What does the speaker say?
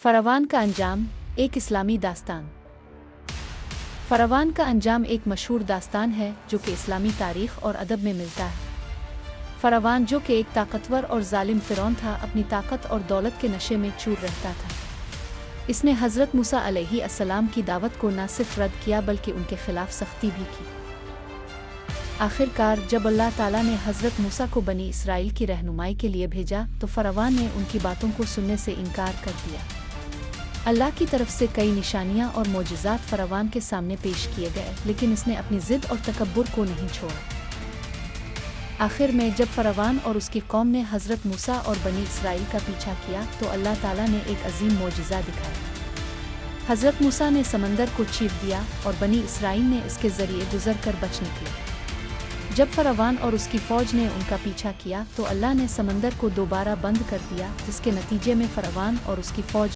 फ़रवान का अंजाम, एक इस्लामी दास्तान। फ़रवान का अंजाम एक मशहूर दास्तान है जो कि इस्लामी तारीख़ और अदब में मिलता है। फ़रवान जो कि एक ताकतवर और ज़ालिम फ़िरौन था, अपनी ताकत और दौलत के नशे में चूर रहता था। इसने हज़रत मूसा अलैहिस्सलाम की दावत को न सिर्फ रद्द किया बल्कि उनके ख़िलाफ़ सख्ती भी की। आखिरकार जब अल्लाह ताला ने हज़रत मूसा को बनी इसराइल की रहनुमाई के लिए भेजा तो फ़रवान ने उनकी बातों को सुनने से इनकार कर दिया। अल्लाह की तरफ से कई निशानियां और मोजिज़ात फ़रवान के सामने पेश किए गए, लेकिन इसने अपनी ज़िद और तकब्बुर को नहीं छोड़ा। आखिर में जब फ़रवान और उसकी कौम ने हज़रत मूसा और बनी इसराइल का पीछा किया तो अल्लाह ताला ने एक अजीम मोजिज़ा दिखाया। हज़रत मूसा ने समंदर को चीर दिया और बनी इसराइल ने इसके ज़रिए गुज़र कर बच निकले। जब फ़रवान और उसकी फ़ौज ने उनका पीछा किया तो अल्लाह ने समंदर को दोबारा बंद कर दिया, जिसके नतीजे में फ़रवान और उसकी फ़ौज